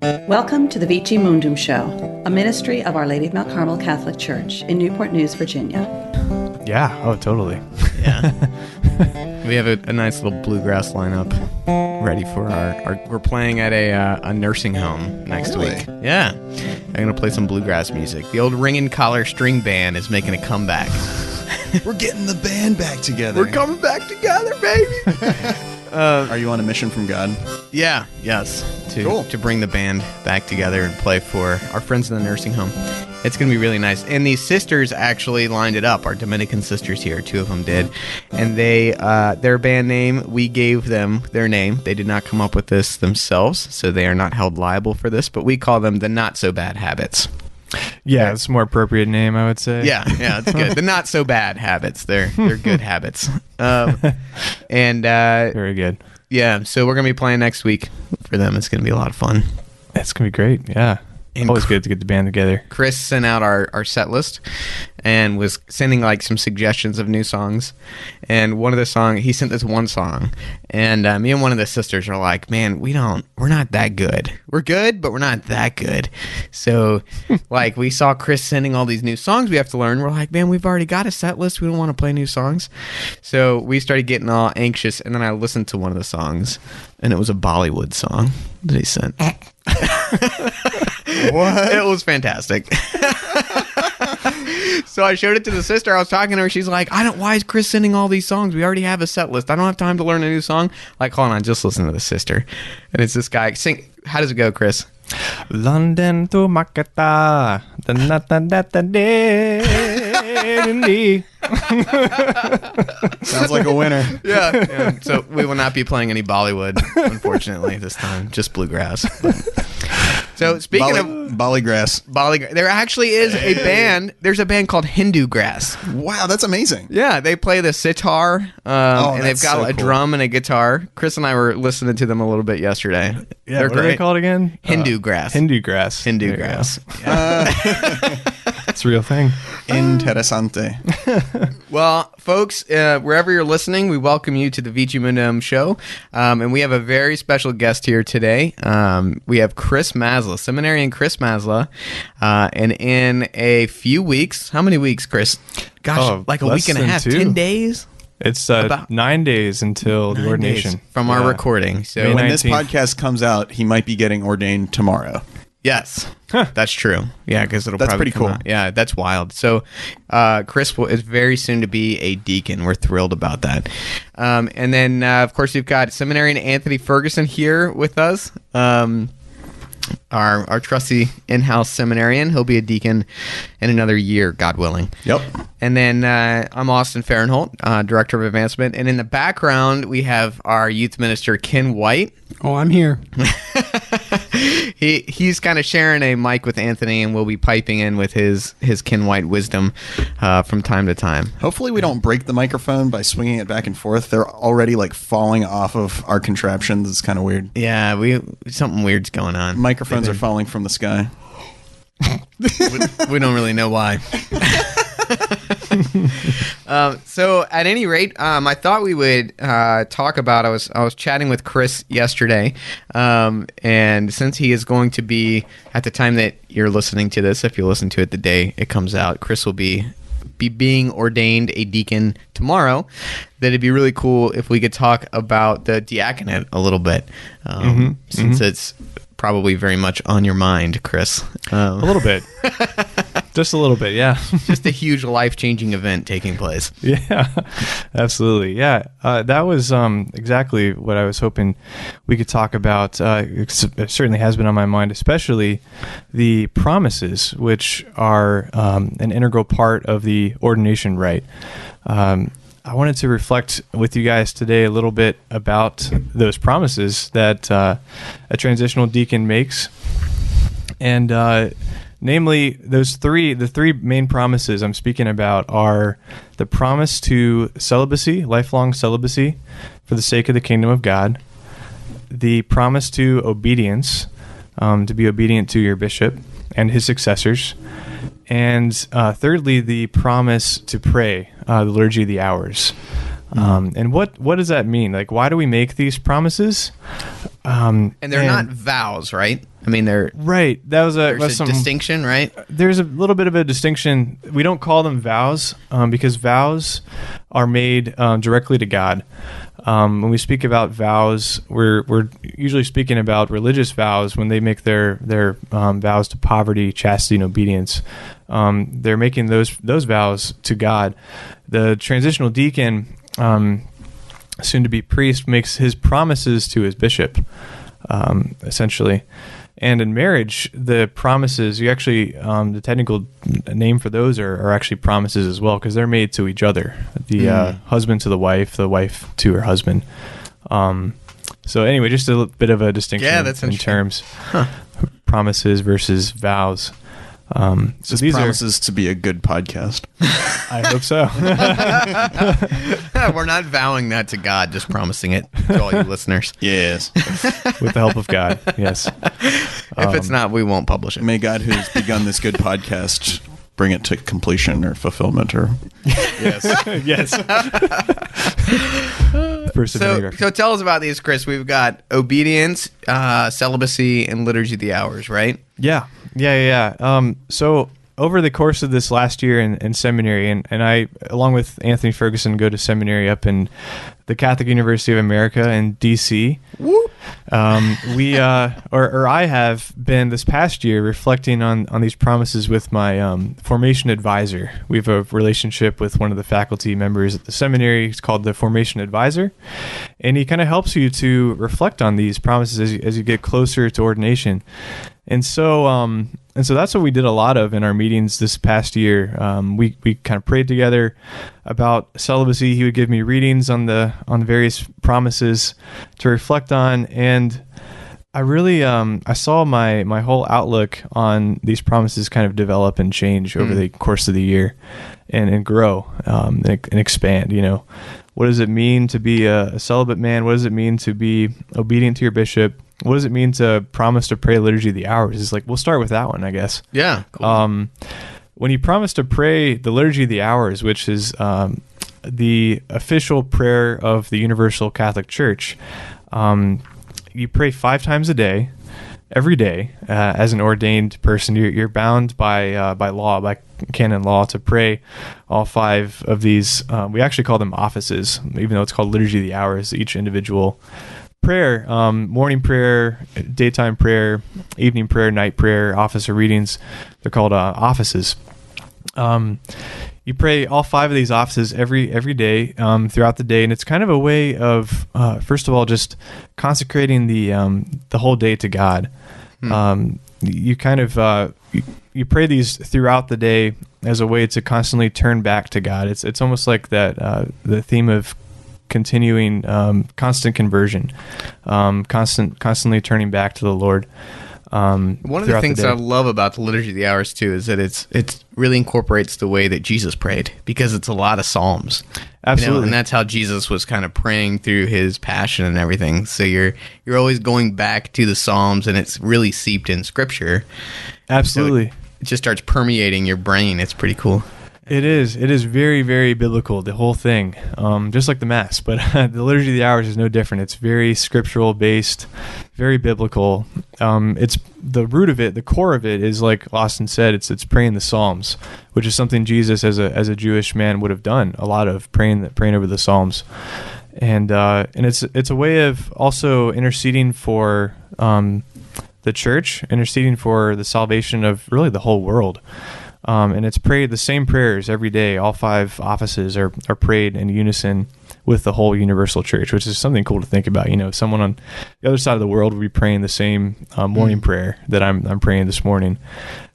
Welcome to the Vici Mundum Show, a ministry of Our Lady of Mount Carmel Catholic Church in Newport News, Virginia. Yeah, oh, totally. Yeah. We have a nice little bluegrass lineup ready for our we're playing at a nursing home next week. Yeah. I'm going to play some bluegrass music. The old Ring and Collar String Band is making a comeback. We're getting the band back together. We're coming back together, baby. Are you on a mission from God? Yeah, yes. Cool. To bring the band back together and play for our friends in the nursing home. It's going to be really nice. And these sisters actually lined it up. Our Dominican sisters here, 2 of them did. And they, their band name, we gave them their name. They did not come up with this themselves, so they are not held liable for this. But we call them the Not So Bad Habits. Yeah, it's a more appropriate name, I would say. Yeah, it's good. The Not So Bad Habits. They're good habits. And very good. Yeah, so we're going to be playing next week for them. It's going to be a lot of fun. It's going to be great, yeah. And always good to get the band together. Chris sent out our set list and was sending like some suggestions of new songs. And one of the songs, he sent this one song. And me and one of the sisters are like, man, we're not that good. We're good, but we're not that good. So like we saw Chris sending all these new songs we have to learn. We're like, man, we've already got a set list. We don't want to play new songs. So we started getting all anxious. And then I listened to one of the songs and it was a Bollywood song that he sent. What? It was fantastic. So I showed it to the sister. I was talking to her. She's like, why is Chris sending all these songs? We already have a set list. I don't have time to learn a new song. Like, hold on, just listen to the sister. And it's this guy. Sing. How does it go, Chris? London to Makata. Sounds like a winner. Yeah. So we will not be playing any Bollywood, unfortunately, this time. Just bluegrass. So speaking of Bollygrass, there actually is a band. There's a band called Hindu Grass. wow, that's amazing. Yeah, they play the sitar, and they've got so a cool. drum and a guitar. Chris and I were listening to them a little bit yesterday. Yeah, They're what are they called again? Hindu Grass. Hindu Grass. Hindu There you Grass. go. It's a real thing. Interessante. Well, folks, wherever you're listening, we welcome you to the Vici Mundum show. And we have a very special guest here today. We have Chris Masla, Seminarian Chris Masla. And in a few weeks, how many weeks, Chris? Gosh, like a less week and a than half, 2. 10 days? It's About 9 days until the 9 ordination. days from our recording. So May When this 19th. podcast comes out, he might be getting ordained tomorrow. yes, that's true. Yeah, because it'll That's probably pretty come cool. out. Yeah, that's wild. So Chris is very soon to be a deacon. We're thrilled about that. And then, of course, we've got Seminarian Anthony Ferguson here with us. Our trusty in-house seminarian. He'll be a deacon in another year, God willing. Yep. And then I'm Austin Fahrenholt, Director of Advancement. And in the background, we have our youth minister, Ken White. Oh, I'm here. He's kind of sharing a mic with Anthony, and we'll be piping in with his Ken White wisdom from time to time. Hopefully we don't break the microphone by swinging it back and forth. They're already like falling off of our contraptions. It's kind of weird. Yeah, something weird's going on. Microphones are falling from the sky. We don't really know why. So at any rate, I thought we would talk about. I was chatting with Chris yesterday, and since he is going to be at the time that you're listening to this, if you listen to it the day it comes out, Chris will be being ordained a deacon tomorrow. That it'd be really cool if we could talk about the diaconate a little bit, since it's probably very much on your mind, Chris. A little bit. Just a little bit, yeah. Just a huge life-changing event taking place. Yeah, absolutely. Yeah, that was exactly what I was hoping we could talk about. It certainly has been on my mind, especially the promises, which are an integral part of the ordination rite. I wanted to reflect with you guys today a little bit about those promises that a transitional deacon makes, and namely the three main promises I'm speaking about are the promise to celibacy, lifelong celibacy, for the sake of the kingdom of God, the promise to obedience, to be obedient to your bishop and his successors, and thirdly, the promise to pray, the liturgy of the hours. And what does that mean? Like, why do we make these promises? And they're not vows, right? I mean, they're right. There's a distinction, right? There's a little bit of a distinction. We don't call them vows because vows are made directly to God. When we speak about vows, we're usually speaking about religious vows when they make their vows to poverty, chastity, and obedience. They're making those vows to God. The transitional deacon, soon to be priest, makes his promises to his bishop, essentially. And in marriage, the promises, you actually, the technical name for those are actually promises as well, because they're made to each other. The husband to the wife to her husband. So anyway, just a bit of a distinction in terms. Promises versus vows. So these promises to be a good podcast. I hope so. We're not vowing that to God, just promising it to all you listeners. Yes. With the help of God, yes. If it's not, we won't publish it. May God, who's begun this good podcast, bring it to completion or fulfillment or... Yes. Yes. So tell us about these, Chris. We've got obedience, celibacy, and liturgy of the hours, right? Yeah. So over the course of this last year in seminary, and I, along with Anthony Ferguson, go to seminary up in the Catholic University of America in D.C. Whoop. I have been this past year reflecting on these promises with my formation advisor. We have a relationship with one of the faculty members at the seminary. It's called the Formation Advisor, and he kind of helps you to reflect on these promises as you get closer to ordination. And so that's what we did a lot of in our meetings this past year. We kind of prayed together about celibacy. He would give me readings on the various promises to reflect on, and I really I saw my whole outlook on these promises kind of develop and change over the course of the year, and grow and expand. You know, what does it mean to be a celibate man? What does it mean to be obedient to your bishop? What does it mean to promise to pray liturgy of the hours? It's like, we'll start with that one, I guess. Yeah. Cool. When you promise to pray the liturgy of the hours, which is the official prayer of the Universal Catholic Church, you pray 5 times a day, every day, as an ordained person. You're bound by law, by canon law, to pray all 5 of these. We actually call them offices, even though it's called liturgy of the hours. Each individual prayer, morning prayer, daytime prayer, evening prayer, night prayer, office or readings, they're called offices. You pray all 5 of these offices every day throughout the day, and it's kind of a way of first of all just consecrating the whole day to God. You kind of you pray these throughout the day as a way to constantly turn back to God. It's almost like that the theme of continuing constant conversion, constantly turning back to the Lord. One of the things I love about the liturgy of the hours too is that it really incorporates the way that Jesus prayed, because it's a lot of psalms. Absolutely, and that's how Jesus was kind of praying through his passion and everything. So you're always going back to the psalms, and it's really seeped in Scripture. Absolutely, so it just starts permeating your brain. It's pretty cool. It is very, very biblical, the whole thing, just like the Mass. But the Liturgy of the Hours is no different. It's very scriptural based, very biblical. It's the root of it, the core of it is, like Austin said, it's praying the Psalms, which is something Jesus as a Jewish man would have done a lot of, praying over the Psalms, and it's a way of also interceding for the church, interceding for the salvation of really the whole world. And it's prayed the same prayers every day. All 5 offices are prayed in unison with the whole universal church, which is something cool to think about. You know, someone on the other side of the world would be praying the same morning prayer that I'm praying this morning,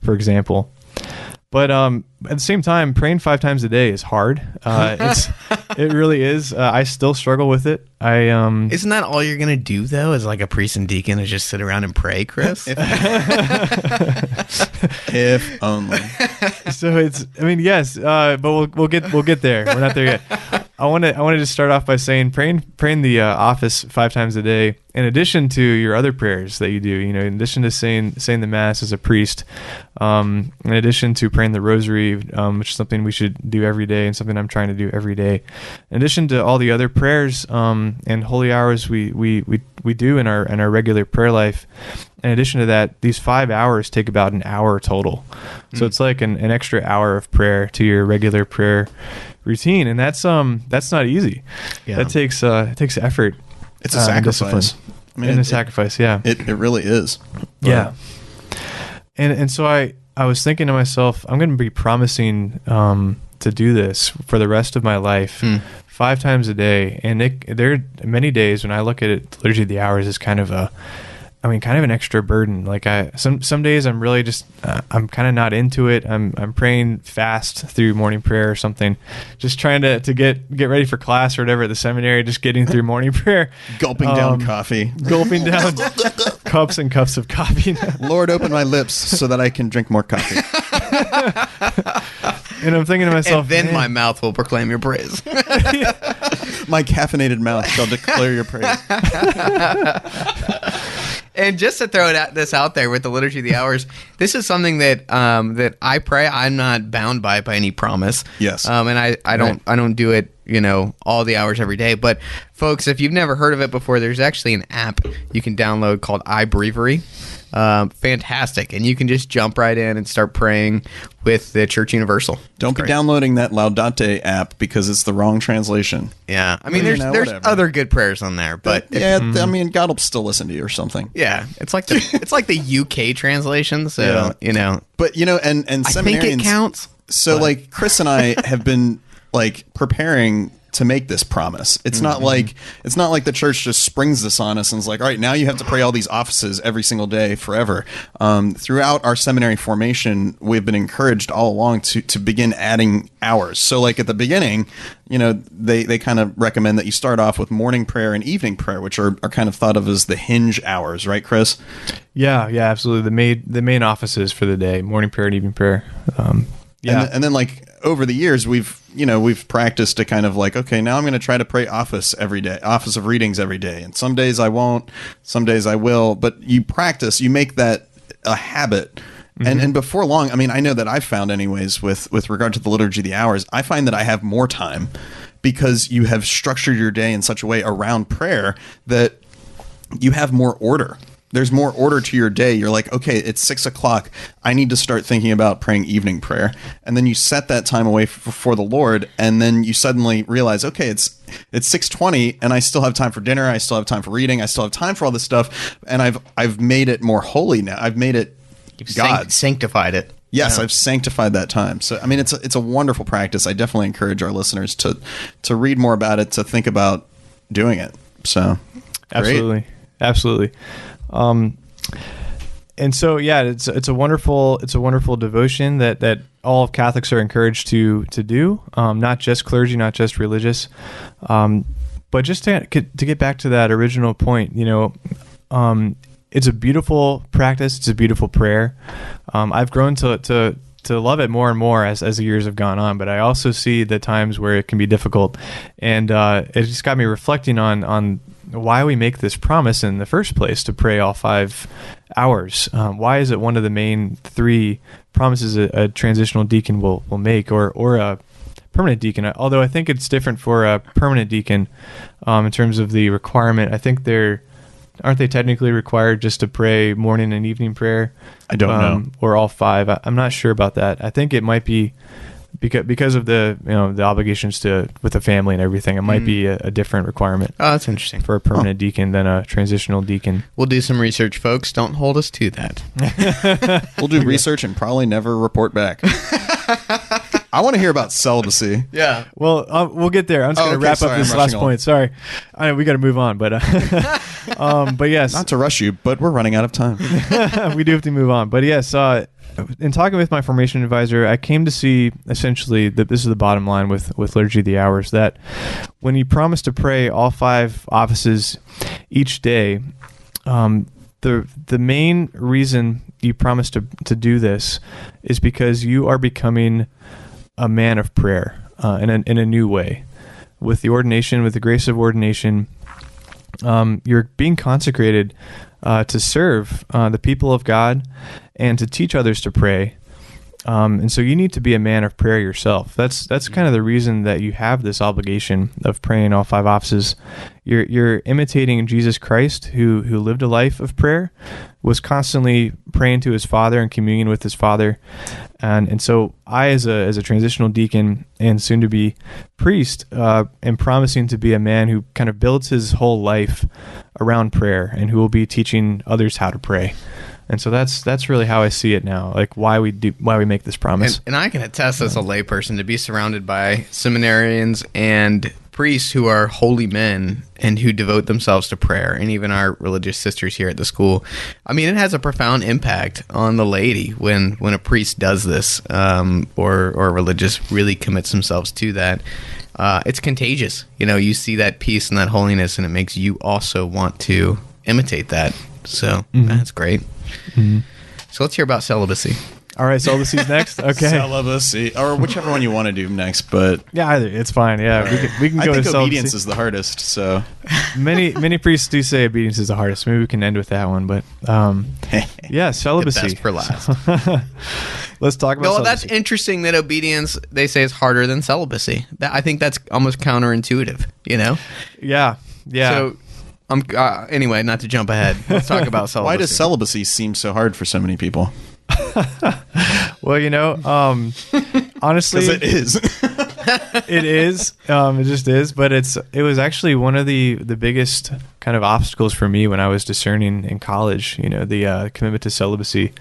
for example. But at the same time, praying 5 times a day is hard. It really is. I still struggle with it. Isn't that all you're gonna do though? As like a priest and deacon, is just sit around and pray, Chris? If only. So it's. I mean, yes. But we'll get there. We're not there yet. I wanted to start off by saying praying the office 5 times a day in addition to your other prayers that you do, in addition to saying the Mass as a priest, in addition to praying the Rosary, which is something we should do every day and something I'm trying to do every day, in addition to all the other prayers and holy hours we do in our regular prayer life, in addition to that, these 5 hours take about an hour total. So it's like an extra hour of prayer to your regular prayer routine, and that's not easy. Yeah. That takes effort. It's a sacrifice. A sacrifice, yeah. It really is. But yeah. And so I was thinking to myself, I'm going to be promising to do this for the rest of my life, 5 times a day. And there are many days when I look at it, liturgy of the hours is kind of an extra burden. Like some days I'm really just I'm kind of not into it. I'm praying fast through morning prayer or something, just trying to get ready for class or whatever at the seminary. Just getting through morning prayer, gulping down coffee, gulping down cups and cups of coffee. Lord, open my lips so that I can drink more coffee. And I'm thinking to myself, and then my mouth will proclaim your praise. My caffeinated mouth shall declare your praise. And just to throw this out there with the Liturgy of the Hours, this is something that that I pray. I'm not bound by any promise. Yes. And I don't do it, all the hours every day. But folks, if you've never heard of it before, there's actually an app you can download called iBreviary. Fantastic. And you can just jump right in and start praying with the Church Universal. Don't be downloading that Laudate app because it's the wrong translation. Yeah. I mean, there's other good prayers on there, but God will still listen to you or something. Yeah. It's like the UK translation. So, But, and I seminarians, think it counts. So like Chris and I have been like preparing to make this promise. It's not like the church just springs this on us and is like, all right, now you have to pray all these offices every single day forever. Throughout our seminary formation, we've been encouraged all along to begin adding hours. So like at the beginning, they kind of recommend that you start off with morning prayer and evening prayer, which are kind of thought of as the hinge hours, right, Chris? Yeah, absolutely. The main offices for the day, morning prayer and evening prayer. Yeah. And then like over the years, we've practiced to kind of like, okay, now I'm going to try to pray office every day, office of readings every day. And some days I won't, some days I will, but you practice, you make that a habit. And before long, I mean, I know that I've found anyways with regard to the Liturgy of the Hours, I find that I have more time because you have structured your day in such a way around prayer that you have more order. There's more order to your day. You're like, okay, it's 6:00. I need to start thinking about praying evening prayer. And then you set that time away for the Lord. And then you suddenly realize, okay, it's 6:20 and I still have time for dinner. I still have time for reading. I still have time for all this stuff. And I've made it more holy now. I've made it God. Sanctified it. Yes, I've sanctified that time. So, I mean, it's a wonderful practice. I definitely encourage our listeners to read more about it, to think about doing it. So, great. Absolutely. And so, yeah, it's a wonderful devotion that all of Catholics are encouraged to do, not just clergy, not just religious, but just to get back to that original point, it's a beautiful practice. It's a beautiful prayer. I've grown to love it more and more as the years have gone on, but I also see the times where it can be difficult, and it just got me reflecting on why we make this promise in the first place to pray all 5 hours. Why is it one of the main 3 promises a transitional deacon will make, or a permanent deacon? Although I think it's different for a permanent deacon in terms of the requirement. I think aren't they technically required just to pray morning and evening prayer? I don't know. Or all 5. I'm not sure about that. I think it might be because of the obligations with the family and everything. It might be a different requirement. Oh, that's interesting. For a permanent deacon than a transitional deacon. We'll do some research, folks. Don't hold us to that. We'll do research and probably never report back. I want to hear about celibacy. Yeah. Well, we'll get there. I'm just going to wrap up this last point. Sorry. I know we got to move on, but yes. Not to rush you, but we're running out of time. We do have to move on. But yes, in talking with my formation advisor, I came to see essentially that this is the bottom line with Liturgy of the Hours, that when you promise to pray all 5 offices each day, the main reason you promise to do this is because you are becoming a man of prayer in a new way. With the ordination, with the grace of ordination, you're being consecrated to serve the people of God and to teach others to pray. And so you need to be a man of prayer yourself. That's kind of the reason that you have this obligation of praying all 5 offices. You're imitating Jesus Christ, who lived a life of prayer, was constantly praying to his Father and communion with his Father. And so I, as a transitional deacon and soon to be priest, am promising to be a man who kind of builds his whole life around prayer and who will be teaching others how to pray. And so that's really how I see it now, like why we make this promise. And I can attest as a layperson to be surrounded by seminarians and priests who are holy men and who devote themselves to prayer, and even our religious sisters here at the school. I mean, it has a profound impact on the laity when a priest does this, or a religious really commits themselves to that. It's contagious. You see that peace and that holiness, and it makes you also want to imitate that. So that's great. Mm-hmm. So let's hear about celibacy. All right, celibacy's next. Okay, celibacy, or whichever one you want to do next. But yeah, either it's fine. Yeah, we can go to celibacy. Obedience is the hardest. So many priests do say obedience is the hardest. Maybe we can end with that one. But yeah, celibacy. The best for last. Let's talk about. No, that's interesting that obedience they say is harder than celibacy. I think that's almost counterintuitive. Yeah. So. Anyway, not to jump ahead, let's talk about celibacy. Why does celibacy seem so hard for so many people? Well, honestly, because it is. It is. It just is. But it was actually one of the biggest kind of obstacles for me when I was discerning in college. The commitment to celibacy.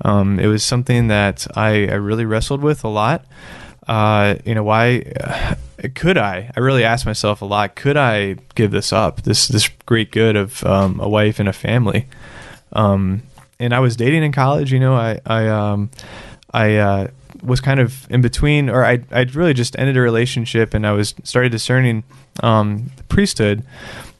It was something that I really wrestled with a lot. Why could I really asked myself a lot, could I give this up, this great good of a wife and a family? And I was dating in college. I was kind of in between, or I'd really just ended a relationship, and I started discerning the priesthood.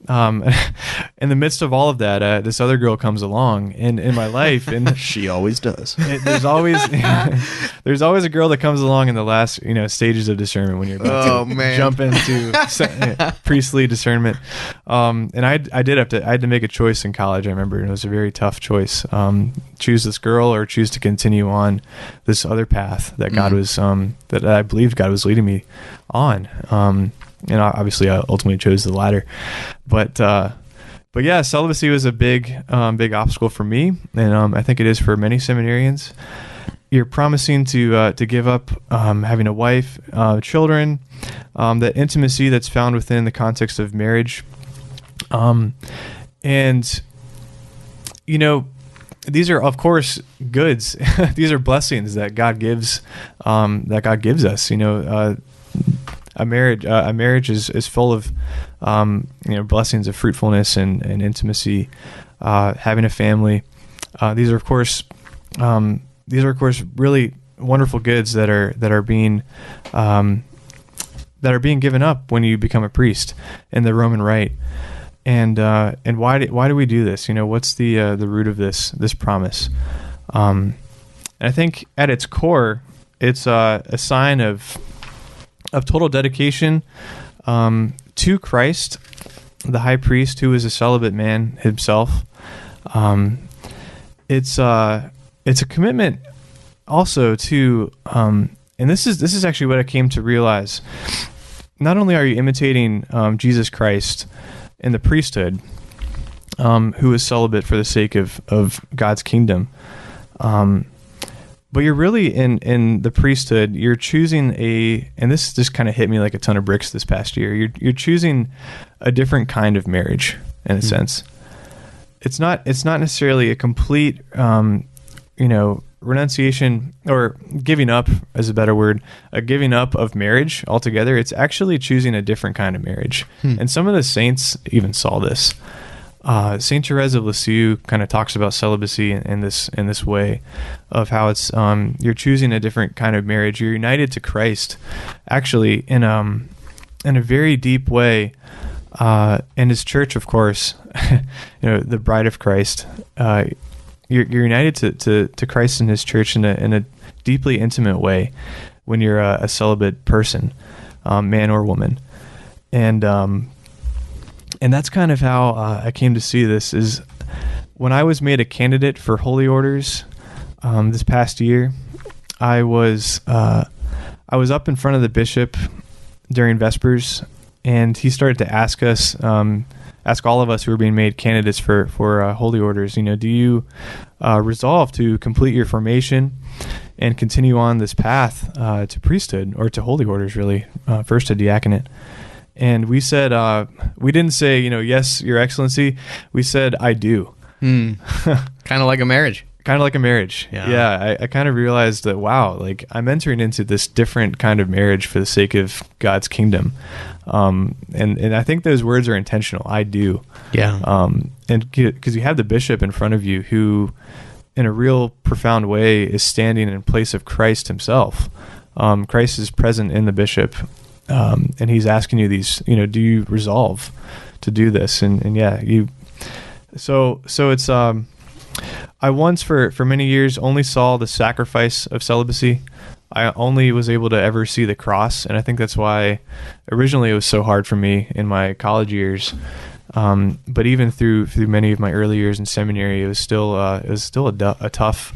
In the midst of all of that, this other girl comes along in my life, and she always does. There's always a girl that comes along in the last stages of discernment when you're about to jump into priestly discernment. And I had to make a choice in college. I remember, and it was a very tough choice. Choose this girl or choose to continue on this other path that God was that I believed God was leading me on. And obviously, I ultimately chose the latter. But yeah, celibacy was a big obstacle for me, and I think it is for many seminarians. You're promising to give up having a wife, children, that intimacy that's found within the context of marriage, and these are, of course, goods. These are blessings that God gives us. A marriage is full of blessings of fruitfulness and intimacy, having a family. These are of course really wonderful goods that are being given up when you become a priest in the Roman Rite. And why do we do this? What's the root of this promise? And I think at its core, it's a sign of total dedication to Christ, the high priest, who is a celibate man himself. It's a commitment also to, and this is actually what I came to realize. Not only are you imitating Jesus Christ in the priesthood, who is celibate for the sake of God's kingdom, but you're really in the priesthood. You're choosing and this just kind of hit me like a ton of bricks this past year. You're choosing a different kind of marriage in a sense. It's not necessarily a complete, renunciation or giving up, is a better word, a giving up of marriage altogether. It's actually choosing a different kind of marriage. And some of the saints even saw this. Saint Therese of Lisieux kind of talks about celibacy in this way of how it's you're choosing a different kind of marriage. You're united to Christ, actually in a very deep way, in His church, of course. The bride of Christ. You're united to Christ and His church in a deeply intimate way when you're a celibate person, man or woman, and And that's kind of how I came to see this. Is when I was made a candidate for holy orders this past year, I was up in front of the bishop during Vespers, and he started to ask us, ask all of us who were being made candidates for holy orders, do you resolve to complete your formation and continue on this path to priesthood, or to holy orders, really, first to diaconate? And we said, we didn't say, yes, Your Excellency. We said, I do. Kind of like a marriage. Kind of like a marriage. Yeah. I kind of realized that, wow, like I'm entering into this different kind of marriage for the sake of God's kingdom. And I think those words are intentional. I do. Yeah. And because you have the bishop in front of you who, in a real profound way, is standing in place of Christ himself. Christ is present in the bishop. And he's asking you these, do you resolve to do this? And yeah, so it's, I once for many years only saw the sacrifice of celibacy. I only was able to ever see the cross. And I think that's why originally it was so hard for me in my college years. But even through many of my early years in seminary, it was still a tough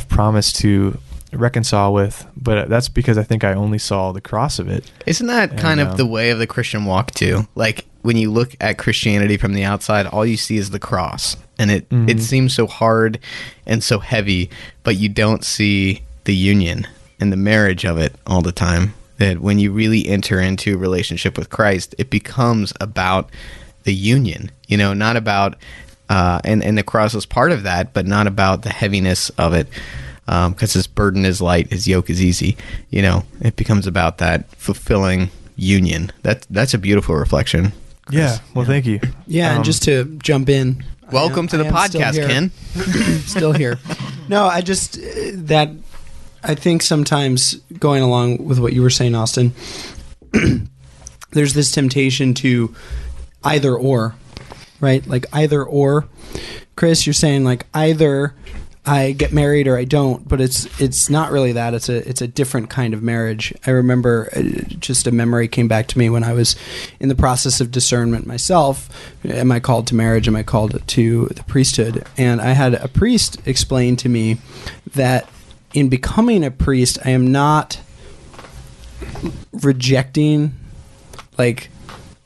promise to reconcile with, but that's because I think I only saw the cross of it. Isn't that kind of the way of the Christian walk too? Like when you look at Christianity from the outside, all you see is the cross, and it seems so hard and so heavy, but you don't see the union and the marriage of it all the time. That when you really enter into a relationship with Christ, it becomes about the union, not about and the cross is part of that, but not about the heaviness of it. Because his burden is light, his yoke is easy. It becomes about that fulfilling union. That's a beautiful reflection, Chris. Yeah. Well, thank you. Yeah, and just to jump in. Welcome to the podcast, Ken. Still here. No, I think sometimes going along with what you were saying, Austin, there's this temptation to either or, right? Like either or. Chris, you're saying like either I get married or I don't, but it's not really that. It's a different kind of marriage. I remember just a memory came back to me when I was in the process of discernment myself. Am I called to marriage? Am I called to the priesthood? And I had a priest explain to me that in becoming a priest, I am not rejecting like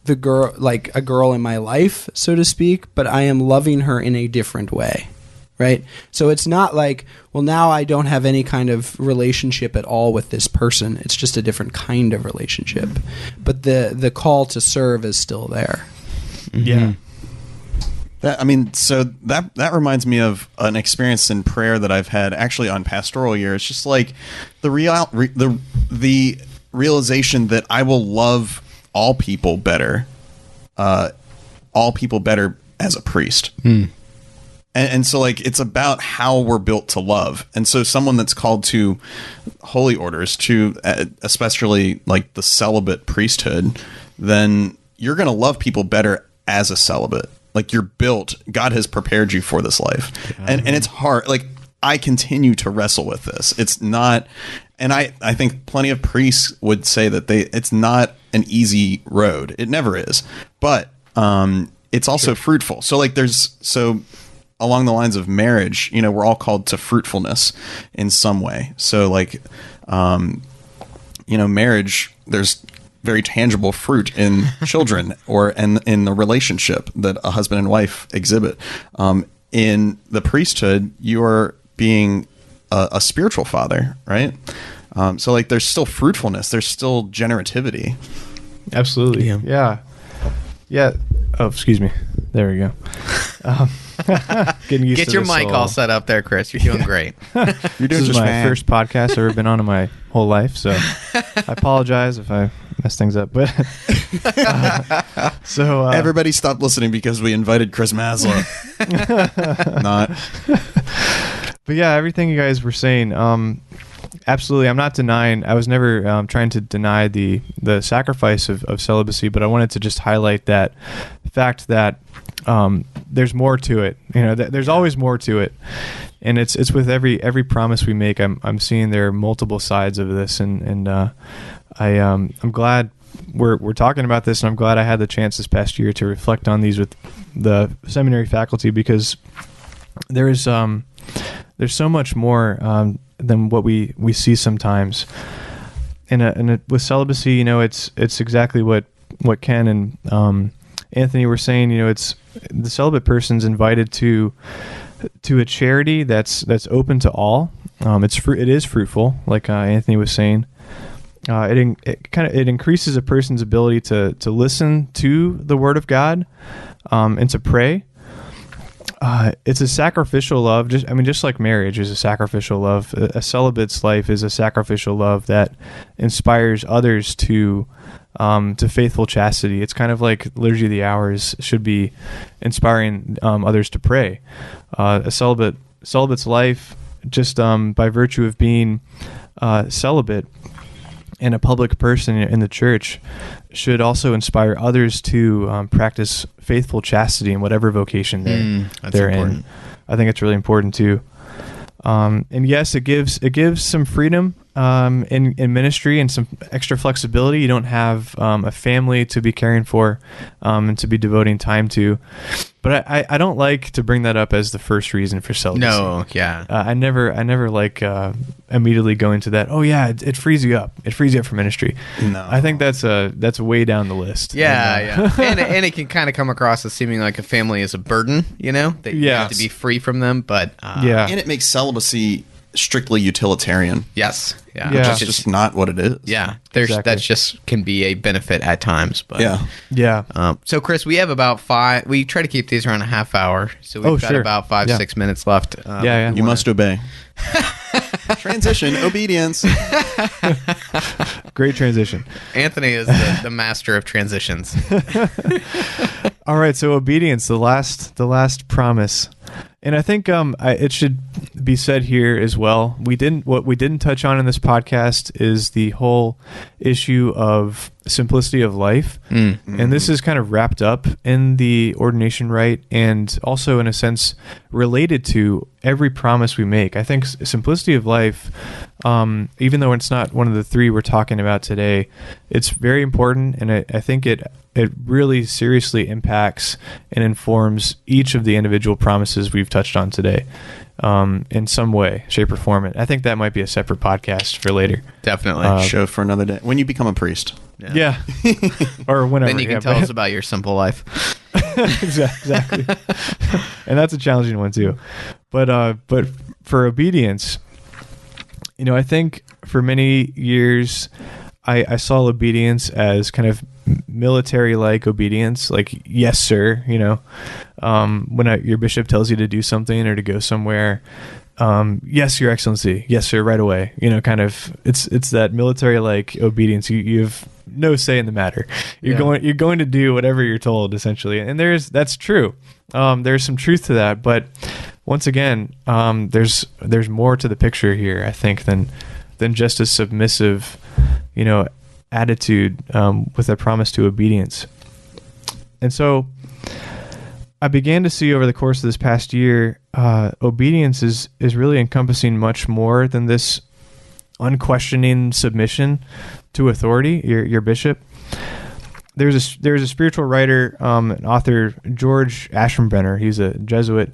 the girl, like a girl in my life, so to speak, but I am loving her in a different way. Right? So it's not like, well, now I don't have any kind of relationship at all with this person. It's just a different kind of relationship. But the call to serve is still there. Yeah. So that reminds me of an experience in prayer that I've had actually on pastoral year. It's just like the realization that I will love all people better as a priest. And so, like, it's about how we're built to love. And so someone that's called to holy orders, to especially, like, the celibate priesthood, then you're going to love people better as a celibate. Like, you're built, God has prepared you for this life. And it's hard. Like, I continue to wrestle with this. It's not, and I think plenty of priests would say that it's not an easy road. It never is. But it's also fruitful. So, like, along the lines of marriage, we're all called to fruitfulness in some way. So like, marriage, there's very tangible fruit in children and in the relationship that a husband and wife exhibit. In the priesthood, you are being a spiritual father, right? So like, there's still fruitfulness. There's still generativity. Absolutely. Yeah. Oh, excuse me. There we go. Getting used Get to your this mic all set up there, Chris. You're doing great. You're doing this is just my fine. first podcast I've ever been on in my whole life, so I apologize if I mess things up. But everybody stopped listening because we invited Chris Masla. Not. But yeah, everything you guys were saying, absolutely. I'm not denying. I was never trying to deny the sacrifice of celibacy, but I wanted to just highlight that fact that there's more to it. There's always more to it, and it's with every promise we make. I'm seeing there are multiple sides of this, and I'm glad we're talking about this, and I'm glad I had the chance this past year to reflect on these with the seminary faculty, because there's so much more than what we see sometimes. And with celibacy, it's exactly what Ken and Anthony were saying. It's the celibate person's invited to a charity that's open to all. It is fruitful, like Anthony was saying. It increases a person's ability to listen to the Word of God, and to pray. It's a sacrificial love. Just like marriage is a sacrificial love. A celibate's life is a sacrificial love that inspires others to faithful chastity. It's kind of like Liturgy of the Hours should be inspiring others to pray. A celibate's life, just by virtue of being celibate and a public person in the church, should also inspire others to practice faithful chastity in whatever vocation they're in. I think it's really important too. And yes, it gives some freedom in ministry and some extra flexibility. You don't have a family to be caring for and to be devoting time to. But I don't like to bring that up as the first reason for celibacy. No, yeah. I never like immediately go into that. Oh yeah, it frees you up. It frees you up for ministry. No, I think that's way down the list. Yeah. and it can kind of come across as seeming like a family is a burden. That you have to be free from them. But and it makes celibacy strictly utilitarian. Yes. Yeah. Which is just not what it is. Yeah. Exactly. That just can be a benefit at times. But yeah. So Chris, we have about 5. We try to keep these around a half hour, so we've got about 5-6 minutes left. You must obey. Transition, obedience. Great transition. Anthony is the master of transitions. All right, so obedience, the last promise. And I think it should be said here as well. What we didn't touch on in this podcast is the whole issue of simplicity of life. Mm-hmm. And this is kind of wrapped up in the ordination rite, and also in a sense related to every promise we make. I think simplicity of life, even though it's not one of the 3 we're talking about today, it's very important, and I think it really seriously impacts and informs each of the individual promises we've touched on today, in some way, shape, or form. I think that might be a separate podcast for later. Definitely. Show for another day. When you become a priest. Yeah. Or whenever. Then you can tell us about your simple life. Exactly. And that's a challenging one too. But for obedience, I think for many years I saw obedience as kind of military-like obedience, like yes sir, when your bishop tells you to do something or to go somewhere, yes your excellency, yes sir, right away, kind of it's that military-like obedience. You have no say in the matter. You're going to do whatever you're told, essentially, and that's true. There's some truth to that, but once again, there's more to the picture here, I think, than just a submissive attitude with a promise to obedience. And so I began to see over the course of this past year, obedience is really encompassing much more than this unquestioning submission to authority, your bishop. There's a spiritual writer, an author, George Aschenbrenner. He's a Jesuit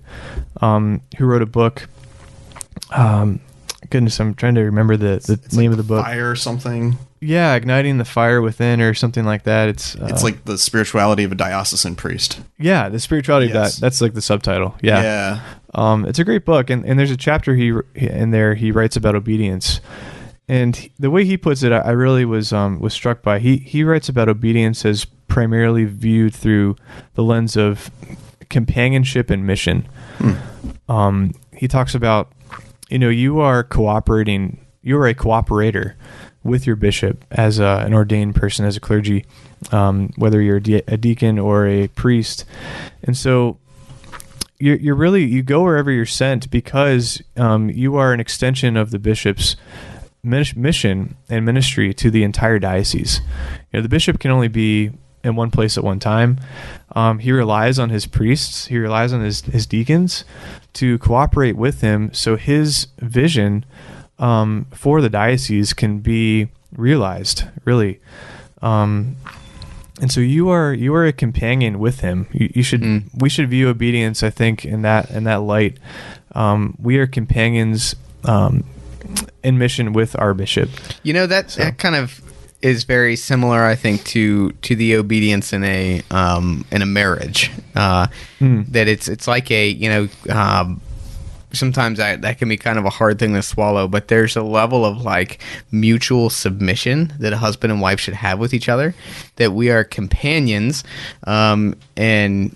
who wrote a book. Goodness, I'm trying to remember the name of the book. Fire or something. Yeah, Igniting the Fire Within, or something like that. It's like the spirituality of a diocesan priest. Yeah, the spirituality of that. That's like the subtitle. Yeah. It's a great book, and there's a chapter he writes about obedience. And the way he puts it, I really was struck by. He writes about obedience as primarily viewed through the lens of companionship and mission. He talks about, you are cooperating. You are a cooperator with your bishop as an ordained person, as a clergy, whether you're a deacon or a priest. And so you go wherever you're sent because you are an extension of the bishop's mission and ministry to the entire diocese. The bishop can only be in one place at one time. He relies on his priests. He relies on his deacons to cooperate with him, so his vision for the diocese can be realized, really. And so you are a companion with him. You should we should view obedience, I think, in that light. We are companions in mission with our bishop. That kind of is very similar, I think, to the obedience in a marriage. That it's like sometimes that can be kind of a hard thing to swallow, but there's a level of like mutual submission that a husband and wife should have with each other, that we are companions and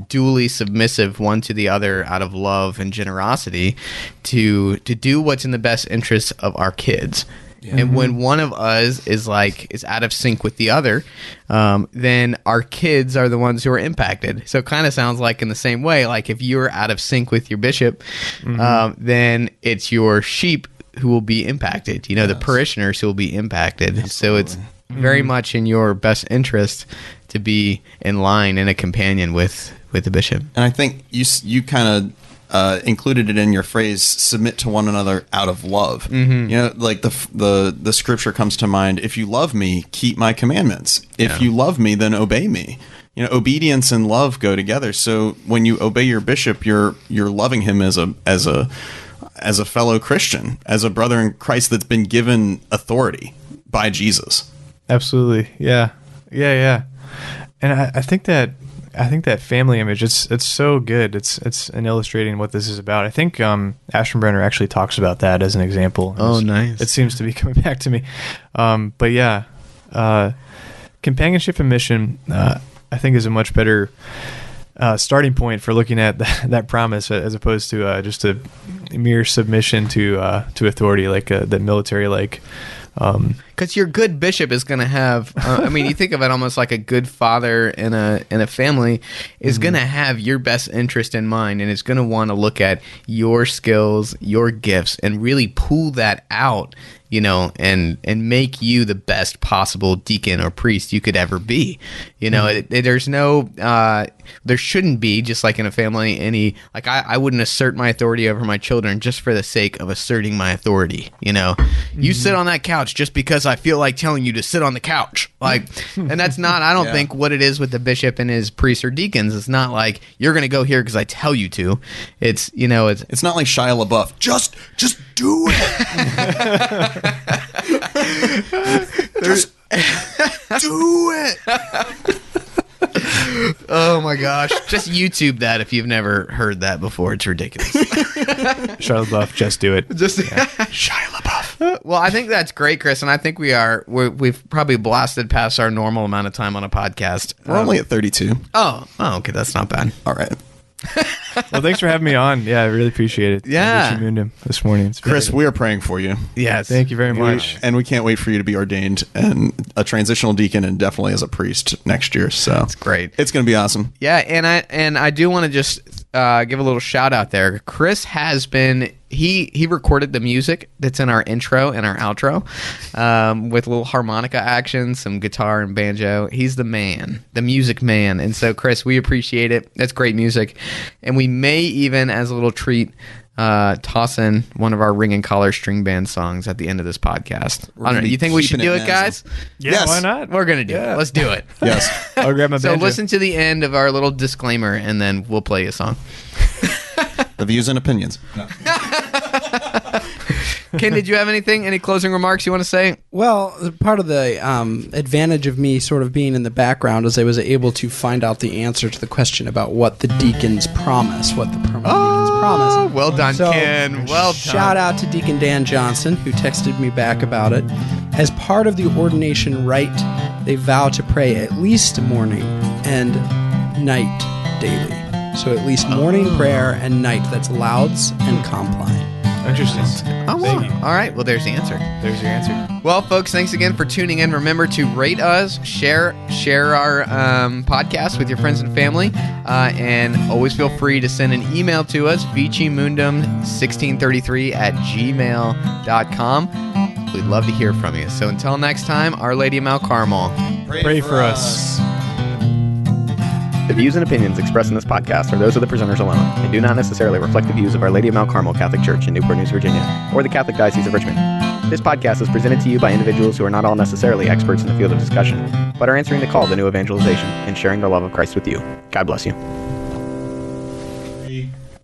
duly submissive one to the other out of love and generosity to do what's in the best interest of our kids. And when one of us is out of sync with the other, then our kids are the ones who are impacted. So it kind of sounds like in the same way, like if you're out of sync with your bishop, then it's your sheep who will be impacted, the parishioners who will be impacted. Absolutely. So it's very much in your best interest to be in line and a companion with the bishop. And I think you kind of included it in your phrase, submit to one another out of love. Like the scripture comes to mind, if you love me, keep my commandments. If you love me, then obey me. Obedience and love go together. So when you obey your bishop, you're loving him as a fellow Christian, as a brother in Christ that's been given authority by Jesus. Absolutely. Yeah. And I think that family image, it's so good. It's in illustrating what this is about. I think Ashton-Brenner actually talks about that as an example. Oh, nice. It seems to be coming back to me. But yeah, companionship and mission, I think, is a much better starting point for looking at that promise, as opposed to just a mere submission to authority, like the military, like. Because your good bishop is going to have, you think of it almost like a good father in a family is going to have your best interest in mind, and is going to want to look at your skills, your gifts, and really pull that out, and make you the best possible deacon or priest you could ever be. There shouldn't be, just like in a family, I wouldn't assert my authority over my children just for the sake of asserting my authority. You sit on that couch just because I feel like telling you to sit on the couch. And that's not, I don't think, what it is with the bishop and his priests or deacons. It's not like you're going to go here because I tell you to. It's not like Shia LaBeouf. Just do it. Just do it. Oh my gosh. Just YouTube that if you've never heard that before. It's ridiculous. Shia LaBeouf, just do it. Shia LaBeouf. Well, I think that's great, Chris, and I think we've probably blasted past our normal amount of time on a podcast. We're only at 32. Oh, okay, that's not bad. All right. Well, thanks for having me on. Yeah, I really appreciate it. Yeah. This morning. Chris, we are praying for you. Yes. Thank you very much. And we can't wait for you to be ordained and a transitional deacon, and definitely as a priest next year. So that's great. It's going to be awesome. Yeah, and I do want to just give a little shout out there. Chris has been he recorded the music that's in our intro and our outro, with little harmonica action, some guitar and banjo. He's the man, the music man. And so, Chris, we appreciate it. That's great music. And we may even, as a little treat, toss in one of our Ring and Collar string band songs at the end of this podcast. I don't know. You think we should do it, guys? Yeah, yes. Why not? We're going to do it. Let's do it. Yes. I'll grab my So banjo. listen to the end of our little disclaimer, and then we'll play a song. The views and opinions. No. Ken, did you have any closing remarks you want to say? Well, part of the advantage of me sort of being in the background is I was able to find out the answer to the question about what the deacons promise, what the permanent deacons promise. Well done, So, Ken. Well done. Shout out to Deacon Dan Johnson, who texted me back about it. As part of the ordination rite, they vow to pray at least morning and night daily. So at least morning prayer and night. That's louds and compline. Interesting. Oh, Thank you. all right. Well, there's the answer. There's your answer. Well, folks, thanks again for tuning in. Remember to rate us, share our podcast with your friends and family, and always feel free to send an email to us, vicimundum1633@gmail.com. We'd love to hear from you. So until next time, Our Lady of Mount Carmel. Pray for us. The views and opinions expressed in this podcast are those of the presenters alone and do not necessarily reflect the views of Our Lady of Mount Carmel Catholic Church in Newport News, Virginia, or the Catholic Diocese of Richmond. This podcast is presented to you by individuals who are not all necessarily experts in the field of discussion, but are answering the call to new evangelization and sharing the love of Christ with you. God bless you.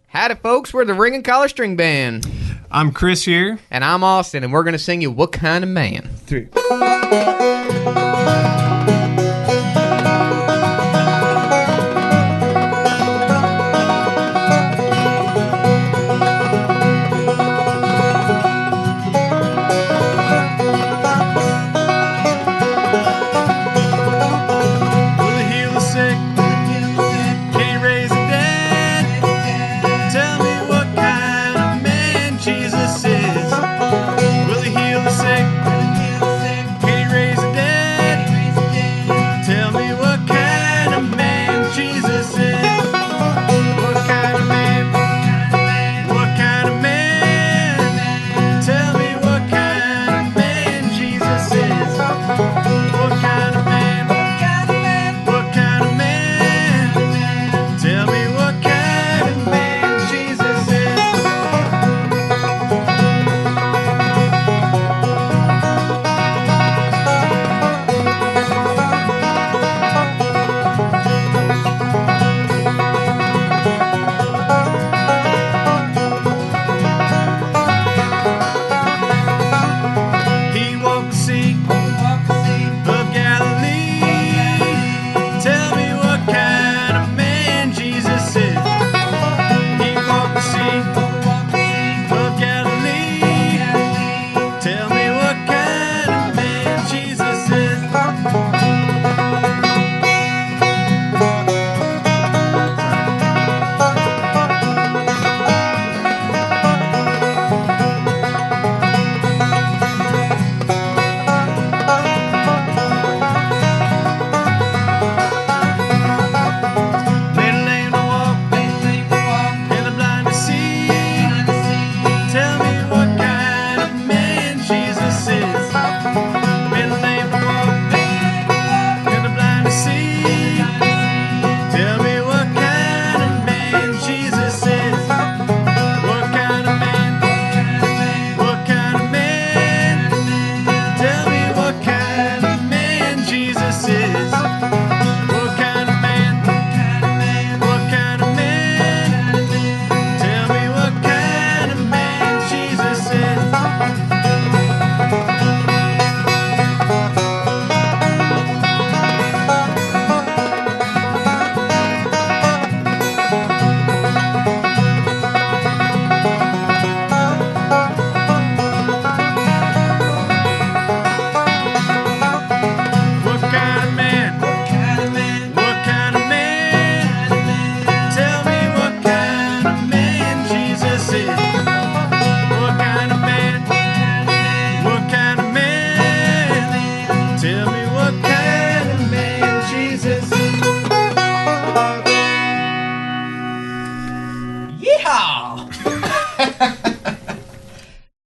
Howdy, folks. We're the Ringing Collar String Band. I'm Chris here. And I'm Austin, and we're going to sing you What Kind of Man? 3.